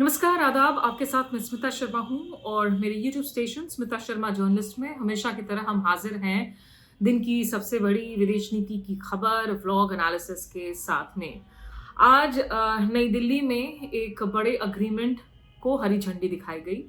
नमस्कार, आदाब। आपके साथ मैं स्मिता शर्मा हूँ और मेरे YouTube station Smita Sharma journalist में हमेशा की तरह हम हाजिर हैं दिन की सबसे बड़ी विदेश नीति की खबर, व्लॉग एनालिसिस के साथ में। आज नई दिल्ली में एक बड़े अग्रीमेंट को हरी झंडी दिखाई गई।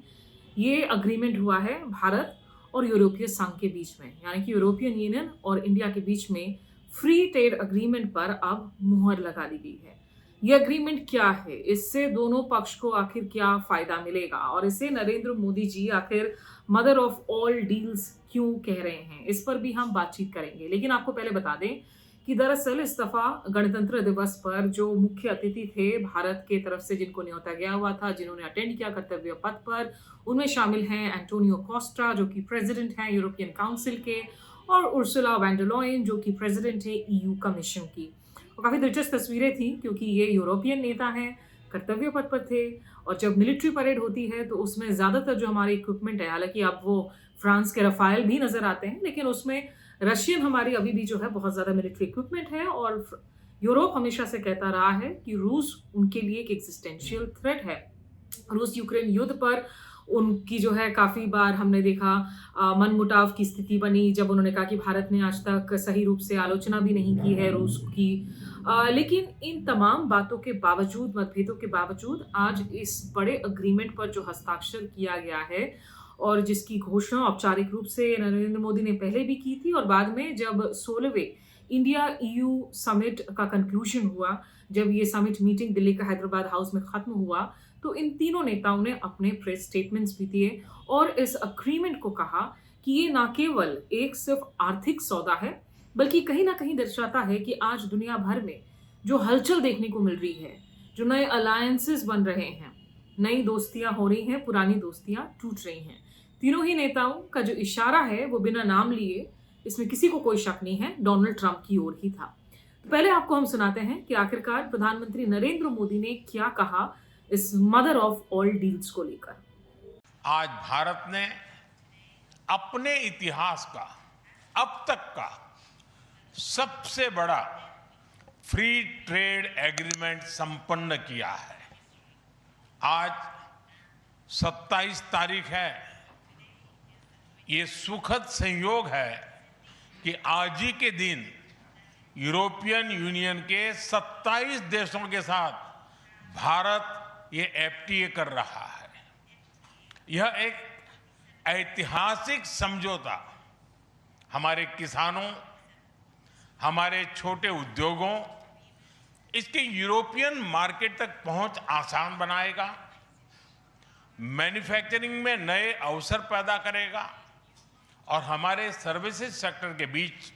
ये अग्रीमेंट हुआ है भारत और यूरोपीय संघ के बीच में, यानी कि यूरोपियन यूनियन और इंडिया के बीच में फ्री ट्रेड अग्रीमेंट पर अब मुहर लगा दी गई है। ये अग्रीमेंट क्या है, इससे दोनों पक्ष को आखिर क्या फायदा मिलेगा और इसे नरेंद्र मोदी जी आखिर मदर ऑफ ऑल डील्स क्यों कह रहे हैं, इस पर भी हम बातचीत करेंगे। लेकिन आपको पहले बता दें कि दरअसल इस दफा गणतंत्र दिवस पर जो मुख्य अतिथि थे भारत के तरफ से, जिनको न्योता गया हुआ था, जिन्होंने अटेंड किया कर्तव्य पथ पर, उनमें शामिल हैं एंटोनियो कोस्टा जो कि प्रेसिडेंट हैं यूरोपियन काउंसिल के, और उर्सुला वैन डर लेयन जो कि प्रेसिडेंट है ईयू कमीशन की। और काफ़ी दिलचस्प तस्वीरें थी क्योंकि ये यूरोपियन नेता हैं, कर्तव्य पथ पर थे, और जब मिलिट्री परेड होती है तो उसमें ज़्यादातर जो हमारे इक्विपमेंट है, हालांकि अब वो फ्रांस के रफाइल भी नज़र आते हैं, लेकिन उसमें रशियन हमारी अभी भी जो है बहुत ज़्यादा मिलिट्री इक्विपमेंट है। और यूरोप हमेशा से कहता रहा है कि रूस उनके लिए एक एग्जिस्टेंशियल थ्रेट है। रूस यूक्रेन युद्ध पर उनकी जो है काफ़ी बार हमने देखा मनमुटाव की स्थिति बनी, जब उन्होंने कहा कि भारत ने आज तक सही रूप से आलोचना भी नहीं की है रूस की। लेकिन इन तमाम बातों के बावजूद, मतभेदों के बावजूद, आज इस बड़े अग्रीमेंट पर जो हस्ताक्षर किया गया है और जिसकी घोषणा औपचारिक रूप से नरेंद्र मोदी ने पहले भी की थी, और बाद में जब 16वें इंडिया ईयू समिट का कंक्लूजन हुआ, जब ये समिट मीटिंग दिल्ली का हैदराबाद हाउस में खत्म हुआ, तो इन तीनों नेताओं ने अपने प्रेस स्टेटमेंट्स भी दिए और इस अग्रीमेंट को कहा कि ये ना केवल एक सिर्फ आर्थिक सौदा है, बल्कि कहीं ना कहीं दर्शाता है कि आज दुनिया भर में जो हलचल देखने को मिल रही है, जो नए अलायंसेस बन रहे हैं, नई दोस्तियां हो रही हैं, पुरानी दोस्तियां टूट रही हैं। तीनों ही नेताओं का जो इशारा है वो बिना नाम लिए, इसमें किसी को कोई शक नहीं है, डोनाल्ड ट्रंप की ओर ही था। तो पहले आपको हम सुनाते हैं कि आखिरकार प्रधानमंत्री नरेंद्र मोदी ने क्या कहा इस मदर ऑफ ऑल डील्स को लेकर। आज भारत ने अपने इतिहास का अब तक का सबसे बड़ा फ्री ट्रेड एग्रीमेंट संपन्न किया है। आज 27 तारीख है। ये सुखद संयोग है कि आज ही के दिन यूरोपियन यूनियन के 27 देशों के साथ भारत ये एफटीए कर रहा है। यह एक ऐतिहासिक समझौता हमारे किसानों, हमारे छोटे उद्योगों, इसके यूरोपियन मार्केट तक पहुंच आसान बनाएगा, मैन्युफैक्चरिंग में नए अवसर पैदा करेगा और हमारे सर्विसेज सेक्टर के बीच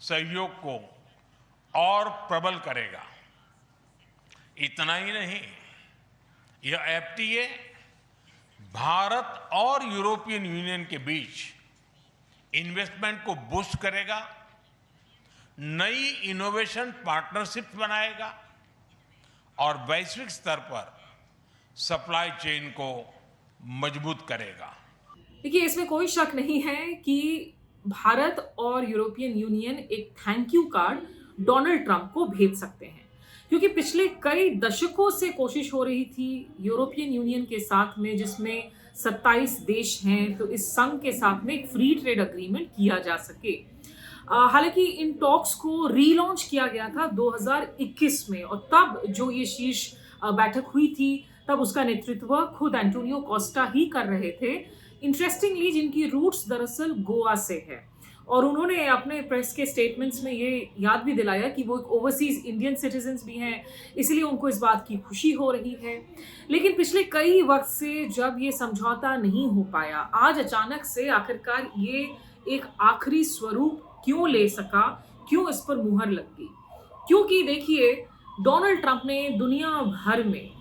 सहयोग को और प्रबल करेगा। इतना ही नहीं, यह एफटीए भारत और यूरोपियन यूनियन के बीच इन्वेस्टमेंट को बूस्ट करेगा, नई इनोवेशन पार्टनरशिप बनाएगा और वैश्विक स्तर पर सप्लाई चेन को मजबूत करेगा। देखिए, इसमें कोई शक नहीं है कि भारत और यूरोपियन यूनियन एक thank you card Donald Trump को भेज सकते हैं, क्योंकि पिछले कई दशकों से कोशिश हो रही थी यूरोपियन यूनियन के साथ में, जिसमें 27 देश हैं, तो इस संघ के साथ में एक फ्री ट्रेड अग्रीमेंट किया जा सके। हालांकि इन टॉक्स को रीलॉन्च किया गया था 2021 में, और तब जो ये शीर्ष बैठक हुई थी, तब उसका नेतृत्व खुद एंटोनियो कोस्टा ही कर रहे थे। इंटरेस्टिंगली, जिनकी रूट्स दरअसल गोवा से है, और उन्होंने अपने प्रेस के स्टेटमेंट्स में ये याद भी दिलाया कि वो एक ओवरसीज इंडियन सिटीजन्स भी हैं, इसलिए उनको इस बात की खुशी हो रही है। लेकिन पिछले कई वक्त से जब ये समझौता नहीं हो पाया, आज अचानक से आखिरकार ये एक आखिरी स्वरूप क्यों ले सका, क्यों इस पर मुहर लग गई? क्योंकि देखिए, डोनाल्ड ट्रंप ने दुनिया भर में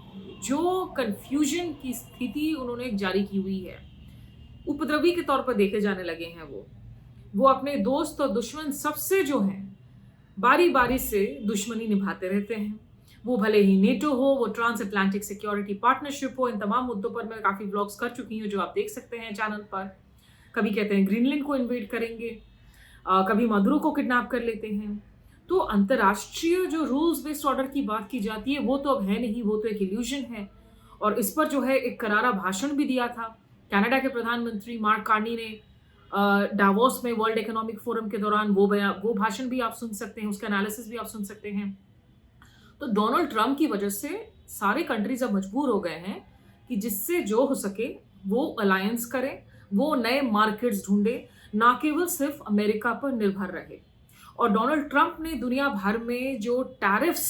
जो कन्फ्यूजन की स्थिति उन्होंने जारी की हुई है, उपद्रवी के तौर पर देखे जाने लगे हैं। वो अपने दोस्त और दुश्मन सबसे जो हैं बारी बारी से दुश्मनी निभाते रहते हैं। वो भले ही नेटो हो, वो ट्रांस अटलांटिक सिक्योरिटी पार्टनरशिप हो, इन तमाम मुद्दों पर मैं काफ़ी ब्लॉग्स कर चुकी हूँ जो आप देख सकते हैं चैनल पर। कभी कहते हैं ग्रीनलैंड को इन्वेड करेंगे, कभी मदुरो को किडनैप कर लेते हैं। तो अंतर्राष्ट्रीय जो रूल्स बेस्ड ऑर्डर की बात की जाती है वो तो अब है नहीं, वो तो एक इल्यूजन है। और इस पर जो है एक करारा भाषण भी दिया था। कनाडा के प्रधानमंत्री मार्क कार्नी ने डावोस में वर्ल्ड इकोनॉमिक फोरम के दौरान वो भाषण भी आप सुन सकते हैं, उसका एनालिसिस भी आप सुन सकते हैं। तो डोनाल्ड ट्रंप की वजह से सारे कंट्रीज अब मजबूर हो गए हैं कि जिससे जो हो सके वो अलायंस करें, वो नए मार्केट्स ढूंढे, ना केवल सिर्फ अमेरिका पर निर्भर रहे। और डोनाल्ड ट्रंप ने दुनिया भर में जो टैरिफ्स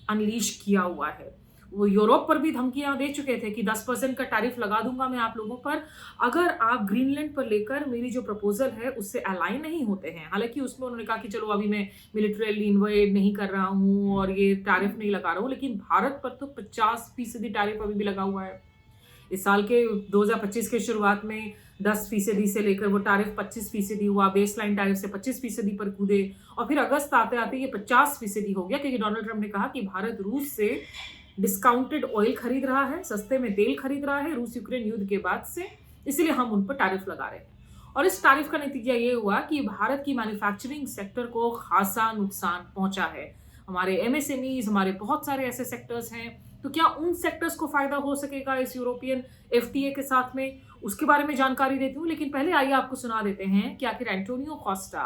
अनलीश किया हुआ है, वो यूरोप पर भी धमकियां दे चुके थे कि 10% का टैरिफ लगा दूंगा मैं आप लोगों पर, अगर आप ग्रीनलैंड पर लेकर मेरी जो प्रपोजल है उससे अलाइन नहीं होते हैं। हालांकि उसमें उन्होंने कहा कि चलो अभी मैं मिलिट्रीली इन्वेड नहीं कर रहा हूं और ये टैरिफ नहीं लगा रहा हूं, लेकिन भारत पर तो 50% टैरिफ अभी भी लगा हुआ है। इस साल के 2025 के शुरुआत में 10% से लेकर वो टैरिफ 25% हुआ, बेसलाइन टैरिफ से 25% पर कूदे, और फिर अगस्त आते आते ये 50% हो गया, क्योंकि डोनाल्ड ट्रंप ने कहा कि भारत रूस से डिस्काउंटेड ऑयल खरीद रहा है, सस्ते में तेल खरीद रहा है रूस यूक्रेन युद्ध के बाद से, इसलिए हम उन पर टैरिफ लगा रहे हैं। और इस टैरिफ का नतीजा ये हुआ कि भारत की मैन्युफैक्चरिंग सेक्टर को खासा नुकसान पहुंचा है। हमारे एमएसएमईज, हमारे बहुत सारे ऐसे सेक्टर्स हैं, तो क्या उन सेक्टर्स को फायदा हो सकेगा इस यूरोपियन एफटीए के साथ में, उसके बारे में जानकारी देती हूँ। लेकिन पहले आइए आपको सुना देते हैं कि आखिर एंटोनियो कोस्टा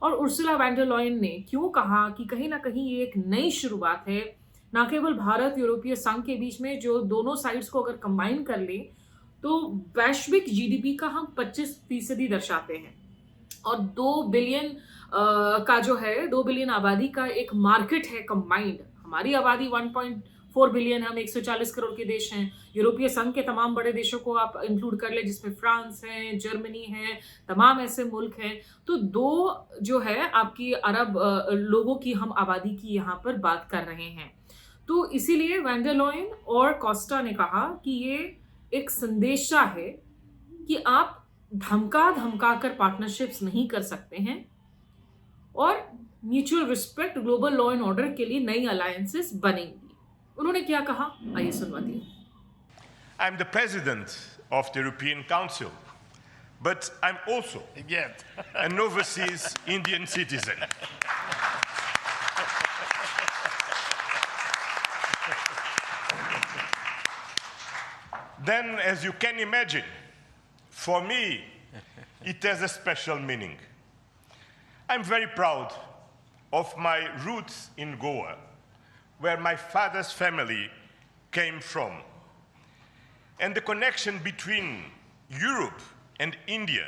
और उर्सुला वैन डर लेयन ने क्यों कहा कि कहीं ना कहीं ये एक नई शुरुआत है, ना केवल भारत यूरोपीय संघ के बीच में, जो दोनों साइड्स को अगर कंबाइन कर ले तो वैश्विक जीडीपी का हम 25% दर्शाते हैं, और 2 बिलियन का जो है 2 बिलियन आबादी का एक मार्केट है कंबाइंड। हमारी आबादी 1.4 बिलियन है, हम 140 करोड़ के देश हैं। यूरोपीय संघ के तमाम बड़े देशों को आप इंक्लूड कर ले, जिसमें फ्रांस है, जर्मनी है, तमाम ऐसे मुल्क हैं, तो 2 जो है आपकी अरब लोगों की हम आबादी की यहाँ पर बात कर रहे हैं। तो इसीलिए वैन डर लेयन और कोस्टा ने कहा कि ये एक संदेशा है कि आप धमका कर पार्टनरशिप्स नहीं कर सकते हैं, और mutual respect, global law and order के लिए नई अलायंसेस बनेंगी। उन्होंने क्या कहा, आइए सुनवाते हैं। I'm the president of the European Council, but I'm also an overseas Indian citizen. Then, as you can imagine, for me, it has a special meaning. I'm very proud of my roots in Goa, where my father's family came from. And the connection between Europe and India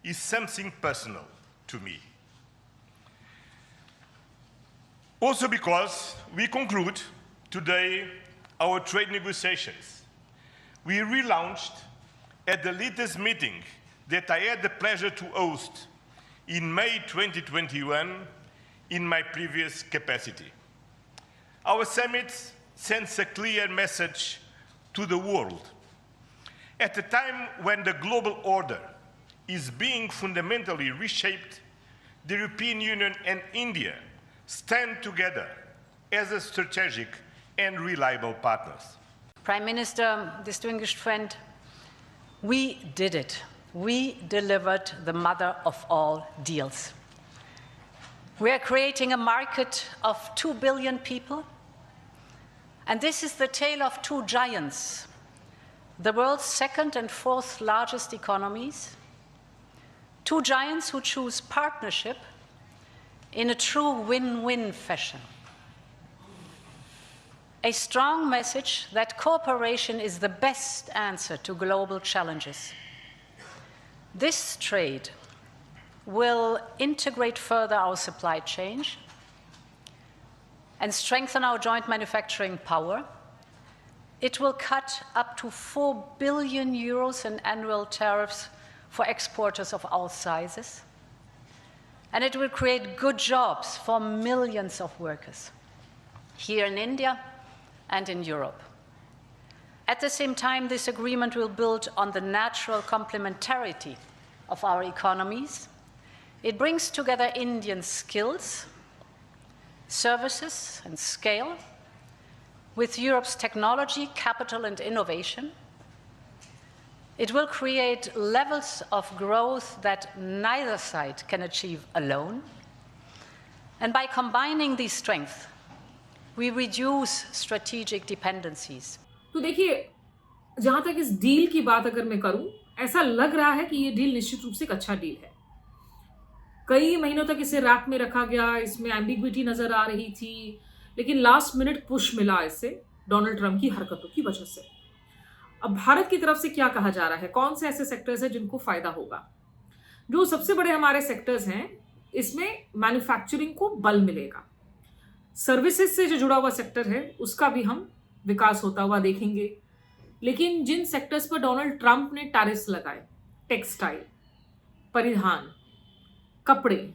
is something personal to me. Also because we conclude today our trade negotiations. We relaunched at the latest meeting that I had the pleasure to host in May 2021 in my previous capacity. Our summit sends a clear message to the world. At a time when the global order is being fundamentally reshaped, the European Union and India stand together as a strategic and reliable partners. Prime Minister, distinguished friend, we did it. We delivered the mother of all deals. We are creating a market of 2 billion people, and this is the tale of 2 giants, the world's second and fourth largest economies, 2 giants who choose partnership in a true win-win fashion. A strong message that cooperation is the best answer to global challenges. This trade will integrate further our supply chain and strengthen our joint manufacturing power. It will cut up to 4 billion euros in annual tariffs for exporters of all sizes. And it will create good jobs for millions of workers here in India and in Europe. At the same time, this agreement will build on the natural complementarity of our economies. It brings together Indian skills, services, and scale with Europe's technology, capital, and innovation. It will create levels of growth that neither side can achieve alone. And by combining these strengths, we reduce strategic dependencies. तो देखिए, जहां तक इस deal की बात अगर मैं करूं, ऐसा लग रहा है कि ये डील निश्चित रूप से एक अच्छा डील है। कई महीनों तक इसे रैक में रखा गया, इसमें एम्बिग्विटी नजर आ रही थी, लेकिन लास्ट मिनट पुश मिला इसे डोनाल्ड ट्रंप की हरकतों की वजह से। अब भारत की तरफ से क्या कहा जा रहा है, कौन से ऐसे सेक्टर्स हैं जिनको फायदा होगा? जो सबसे बड़े हमारे सेक्टर्स हैं, इसमें मैन्युफैक्चरिंग को बल मिलेगा। सर्विसेज से जो जुड़ा हुआ सेक्टर है उसका भी हम विकास होता हुआ देखेंगे। लेकिन जिन सेक्टर्स पर डोनाल्ड ट्रंप ने टैरिफ्स लगाए, टेक्सटाइल, परिधान, कपड़े,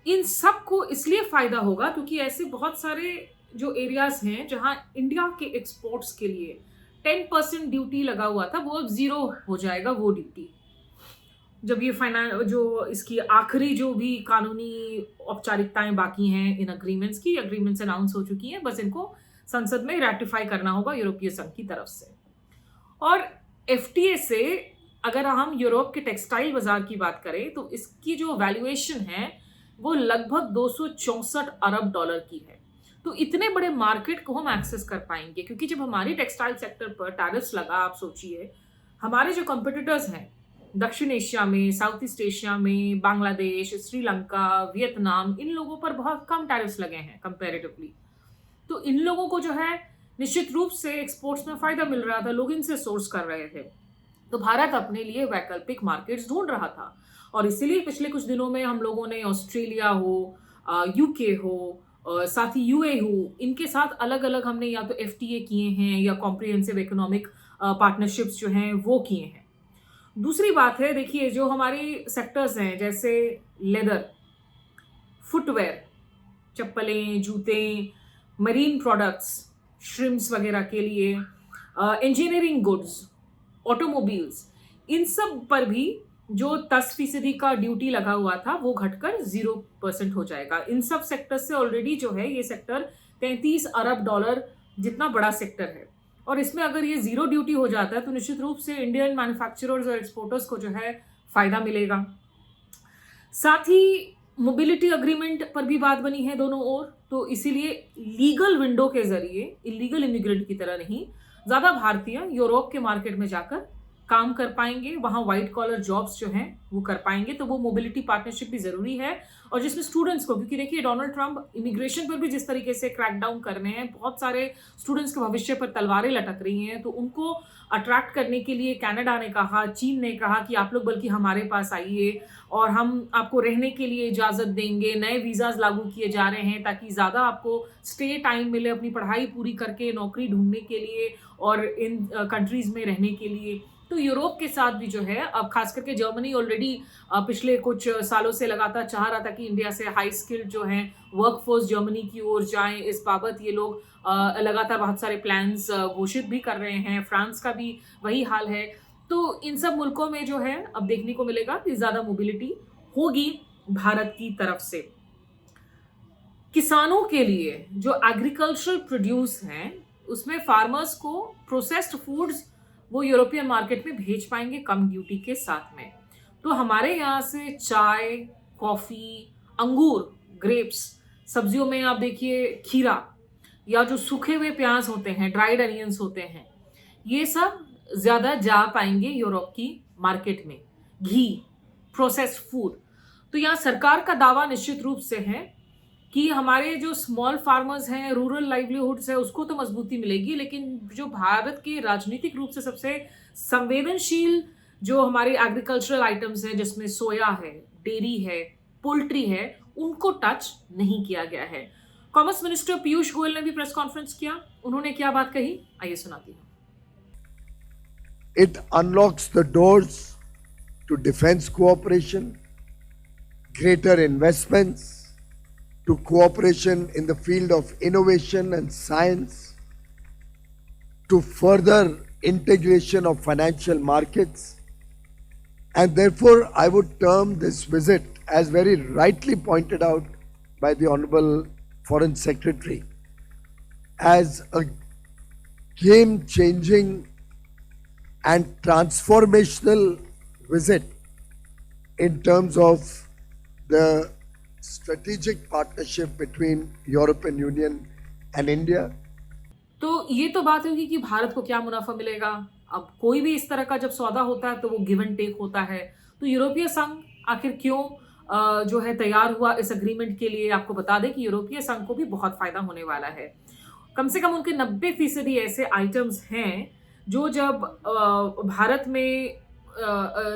इन सब को इसलिए फायदा होगा क्योंकि ऐसे बहुत सारे जो एरियाज हैं जहां इंडिया के एक्सपोर्ट्स के लिए 10% ड्यूटी लगा हुआ था, वो अब 0 हो जाएगा वो ड्यूटी। जब ये जो इसकी आखिरी जो भी कानूनी औपचारिकताएं बाकी हैं इन अग्रीमेंट्स की, अग्रीमेंट्स अनाउंस हो चुकी हैं, बस इनको संसद में रैटिफाई करना होगा यूरोपीय संघ की तरफ से। और एफटीए से अगर हम यूरोप के टेक्सटाइल बाजार की बात करें तो इसकी जो वैल्यूएशन है वो लगभग 264 अरब डॉलर की है। तो इतने बड़े मार्केट को हम एक्सेस कर पाएंगे, क्योंकि जब हमारी टेक्सटाइल सेक्टर पर टैरिफ्स लगा, आप सोचिए हमारे जो कंपिटिटर्स हैं दक्षिण एशिया में, साउथ ईस्ट एशिया में, बांग्लादेश, श्रीलंका, वियतनाम, इन लोगों पर बहुत कम टैरिफ्स लगे हैं कंपैरेटिवली। तो इन लोगों को जो है निश्चित रूप से एक्सपोर्ट्स में फायदा मिल रहा था, लोग इनसे सोर्स कर रहे थे। तो भारत अपने लिए वैकल्पिक मार्केट्स ढूंढ रहा था और इसीलिए पिछले कुछ दिनों में हम लोगों ने ऑस्ट्रेलिया हो, यूके हो, साथ ही यूए हो, इनके साथ अलग अलग हमने या तो एफटीए किए हैं या कॉम्प्रिहेंसिव इकोनॉमिक पार्टनरशिप्स जो हैं वो किए हैं। दूसरी बात है, देखिए जो हमारे सेक्टर्स हैं जैसे लेदर, फुटवेयर, चप्पलें, जूते, मरीन प्रोडक्ट्स, श्रिम्स वगैरह के लिए, इंजीनियरिंग गुड्स, ऑटोमोबाइल्स, इन सब पर भी जो 10% का ड्यूटी लगा हुआ था वो घटकर 0% हो जाएगा। इन सब सेक्टर से ऑलरेडी जो है ये सेक्टर 33 अरब डॉलर जितना बड़ा सेक्टर है, और इसमें अगर ये 0 ड्यूटी हो जाता है तो निश्चित रूप से इंडियन मैन्युफैक्चरर्स और एक्सपोर्टर्स को जो है फायदा मिलेगा। साथ ही मोबिलिटी अग्रीमेंट पर भी बात बनी है दोनों ओर, तो इसीलिए लीगल विंडो के जरिए, इलीगल इमिग्रेंट की तरह नहीं, ज्यादा भारतीय यूरोप के मार्केट में जाकर काम कर पाएंगे, वहां व्हाइट कॉलर जॉब्स जो हैं वो कर पाएंगे। तो वो मोबिलिटी पार्टनरशिप भी जरूरी है, और जिसमें स्टूडेंट्स को, क्योंकि देखिए डोनाल्ड ट्रंप इमिग्रेशन पर भी जिस तरीके से क्रैकडाउन कर रहे हैं, बहुत सारे स्टूडेंट्स के भविष्य पर तलवारें लटक रही हैं, तो उनको अट्रैक्ट करने के लिए कनाडा ने कहा, चीन ने कहा कि आप लोग बल्कि हमारे पास आइए और हम आपको रहने के लिए इजाजत देंगे। नए वीजाज लागू किए जा रहे हैं ताकि ज्यादा आपको स्टे टाइम मिले अपनी पढ़ाई पूरी करके नौकरी ढूंढने के लिए और इन कंट्रीज में रहने के लिए। तो यूरोप के साथ भी जो है, अब खास करके जर्मनी ऑलरेडी पिछले कुछ सालों से लगातार चाह रहा था कि इंडिया से हाई स्किल्ड जो है वर्कफोर्स जर्मनी की ओर जाएं। इस बाबत ये लोग लगातार बहुत सारे प्लान्स घोषित भी कर रहे हैं। फ्रांस का भी वही हाल है। तो इन सब मुल्कों में जो है अब देखने को मिलेगा कि ज्यादा मोबिलिटी होगी भारत की तरफ से। किसानों के लिए जो एग्रीकल्चरल प्रोड्यूस हैं उसमें फार्मर्स को प्रोसेस्ड फूड्स वो यूरोपियन मार्केट में भेज पाएंगे कम ड्यूटी के साथ में। तो हमारे यहाँ से चाय, कॉफी, अंगूर, ग्रेप्स, सब्जियों में आप देखिए खीरा या जो सूखे हुए प्याज होते हैं, ड्राइड अनियंस होते हैं, ये सब ज्यादा जा पाएंगे यूरोप की मार्केट में। घी, प्रोसेस्ड फूड, तो यहाँ सरकार का दावा निश्चित रूप से है कि हमारे जो स्मॉल फार्मर्स हैं, रूरल लाइवलीहुड्स है, उसको तो मजबूती मिलेगी, लेकिन जो भारत के राजनीतिक रूप से सबसे संवेदनशील जो हमारे एग्रीकल्चरल आइटम्स हैं, जिसमें सोया है, डेयरी है, पोल्ट्री है, उनको टच नहीं किया गया है। कॉमर्स मिनिस्टर पीयूष गोयल ने भी प्रेस कॉन्फ्रेंस किया। उन्होंने क्या बात कही, आइए सुनाती हूँ। It unlocks the doors to defense cooperation, greater investments, to cooperation in the field of innovation and science, to further integration of financial markets. And therefore, I would term this visit, as very rightly pointed out by the Honorable Foreign Secretary, as a game-changing and transformational visit in terms of the strategic partnership between European Union and India. तो ये तो बात होगी कि भारत को क्या मुनाफा मिलेगा, अब कोई भी इस तरह का जब सौदा होता है तो वो गिव एंड टेक होता है। तो यूरोपीय संघ आखिर क्यों जो है तैयार हुआ इस अग्रीमेंट के लिए, आपको बता दें कि यूरोपीय संघ को भी बहुत फायदा होने वाला है। कम से कम उनके 90% ऐसे आइटम्स हैं जो जब भारत में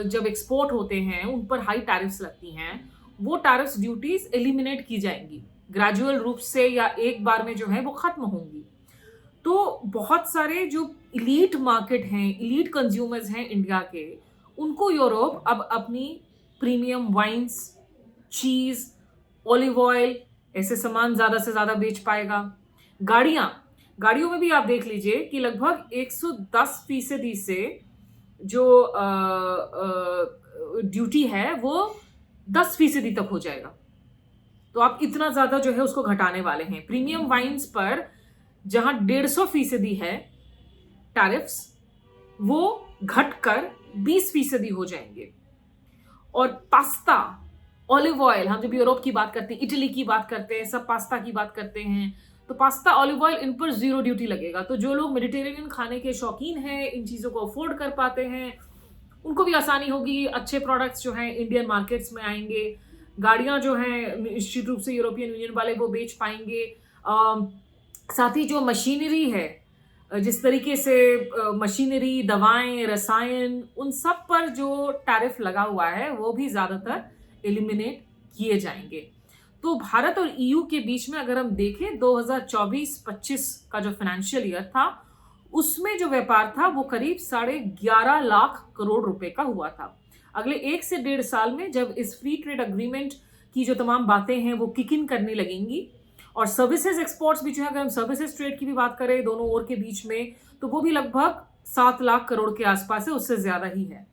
जब एक्सपोर्ट होते हैं उन पर हाई टैरिफ्स लगती हैं, वो टैरिफ्स ड्यूटीज एलिमिनेट की जाएंगी ग्रेजुअल रूप से, या एक बार में जो है वो खत्म होंगी। तो बहुत सारे जो इलीट मार्केट हैं, इलीट कंज्यूमर्स हैं इंडिया के, उनको यूरोप अब अपनी प्रीमियम वाइन्स, चीज, ऑलिव ऑयल ऐसे सामान ज्यादा से ज्यादा बेच पाएगा। गाड़ियों में भी आप देख लीजिए कि लगभग 110% से जो ड्यूटी है वो 10% तक हो जाएगा। तो आप इतना ज्यादा जो है उसको घटाने वाले हैं। प्रीमियम वाइन्स पर जहां 150% है टैरिफ्स, वो घटकर 20% हो जाएंगे। और पास्ता, ऑलिव ऑयल, हम जब यूरोप की बात करते हैं, इटली की बात करते हैं, सब पास्ता की बात करते हैं, तो पास्ता, ऑलिव ऑयल, इन पर 0 ड्यूटी लगेगा। तो जो लोग मेडिटेरेनियन खाने के शौकीन हैं, इन चीज़ों को अफोर्ड कर पाते हैं, उनको भी आसानी होगी। अच्छे प्रोडक्ट्स जो हैं इंडियन मार्केट्स में आएंगे। गाड़ियां जो हैं निश्चित रूप से यूरोपियन यूनियन वाले वो बेच पाएंगे। साथ ही जो मशीनरी है, जिस तरीके से मशीनरी, दवाएं, रसायन, उन सब पर जो टैरिफ लगा हुआ है वो भी ज़्यादातर एलिमिनेट किए जाएंगे। तो भारत और ईयू के बीच में अगर हम देखें 2024-25 का जो फाइनेंशियल ईयर था, उसमें जो व्यापार था वो करीब 11.5 लाख करोड़ रुपए का हुआ था। अगले 1 से 1.5 साल में जब इस फ्री ट्रेड अग्रीमेंट की जो तमाम बातें हैं वो किक इन करने लगेंगी, और सर्विसेज एक्सपोर्ट्स भी जो है, अगर हम सर्विसेज ट्रेड की भी बात करें दोनों ओर के बीच में, तो वो भी लगभग 7 लाख करोड़ के आसपास है, उससे ज्यादा ही है।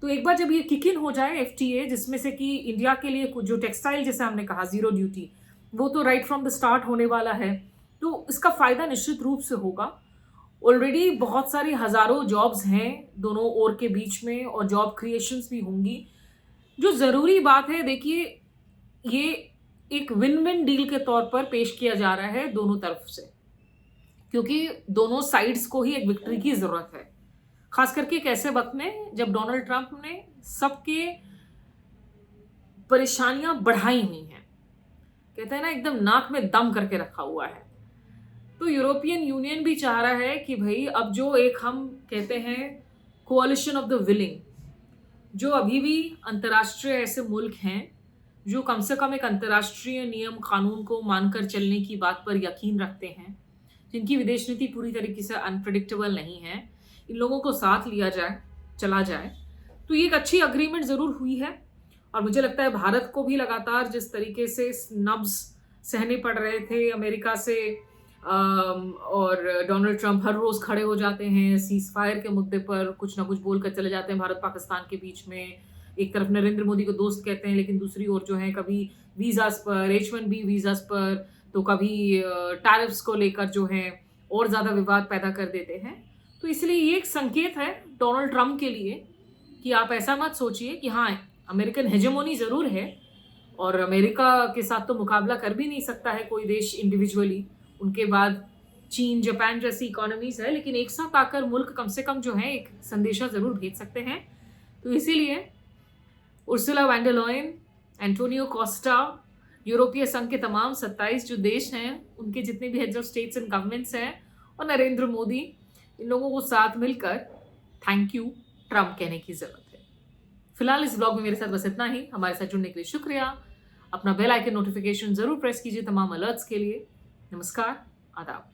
तो एक बार जब ये किक इन हो जाए एफटीए, जिसमें से कि इंडिया के लिए जो टेक्सटाइल, जैसे हमने कहा 0 ड्यूटी, वो तो राइट फ्रॉम द स्टार्ट होने वाला है, तो इसका फायदा निश्चित रूप से होगा। ऑलरेडी बहुत सारी हजारों जॉब्स हैं दोनों ओर के बीच में, और जॉब क्रिएशंस भी होंगी। जो जरूरी बात है, देखिए, ये एक विन विन डील के तौर पर पेश किया जा रहा है दोनों तरफ से, क्योंकि दोनों साइड्स को ही एक विक्ट्री की जरूरत है। खास करके एक ऐसे वक्त में जब डोनाल्ड ट्रंप ने सबके परेशानियां बढ़ाई हुई हैं, कहते हैं ना, एकदम नाक में दम करके रखा हुआ है। तो यूरोपियन यूनियन भी चाह रहा है कि भाई अब जो एक हम कहते हैं कोalition ऑफ द विलिंग, जो अभी भी अंतर्राष्ट्रीय ऐसे मुल्क हैं जो कम से कम एक अंतर्राष्ट्रीय नियम कानून को मानकर चलने की बात पर यकीन रखते हैं, जिनकी विदेश नीति पूरी तरीके से अनप्रेडिक्टेबल नहीं है, इन लोगों को साथ लिया जाए, चला जाए, तो ये एक अच्छी अग्रीमेंट ज़रूर हुई है। और मुझे लगता है भारत को भी लगातार जिस तरीके से नब्ज सहने पड़ रहे थे अमेरिका से, और डोनाल्ड ट्रंप हर रोज़ खड़े हो जाते हैं सीज फायर के मुद्दे पर, कुछ ना कुछ बोल कर चले जाते हैं भारत पाकिस्तान के बीच में। एक तरफ नरेंद्र मोदी को दोस्त कहते हैं, लेकिन दूसरी ओर जो है कभी वीज़ास पर, H1B वीज़ास पर, तो कभी टैरिफ्स को लेकर जो है और ज़्यादा विवाद पैदा कर देते हैं। तो इसलिए ये एक संकेत है डोनाल्ड ट्रंप के लिए कि आप ऐसा मत सोचिए कि हाँ, अमेरिकन हेजेमोनी ज़रूर है और अमेरिका के साथ तो मुकाबला कर भी नहीं सकता है कोई देश इंडिविजुअली, उनके बाद चीन, जापान जैसी इकोनॉमीज है, लेकिन एक साथ आकर मुल्क कम से कम जो है एक संदेशा ज़रूर भेज सकते हैं। तो इसीलिए Ursula von der Leyen, Antonio Costa, यूरोपीय संघ के तमाम 27 जो देश हैं, उनके जितने भी heads of states and governments हैं, और नरेंद्र मोदी, इन लोगों को साथ मिलकर थैंक यू ट्रंप कहने की जरूरत है। फिलहाल इस ब्लॉग में मेरे साथ बस इतना ही। हमारे साथ जुड़ने के लिए शुक्रिया। अपना बेल आइकन नोटिफिकेशन जरूर प्रेस कीजिए तमाम अलर्ट्स के लिए। नमस्कार, आदाब।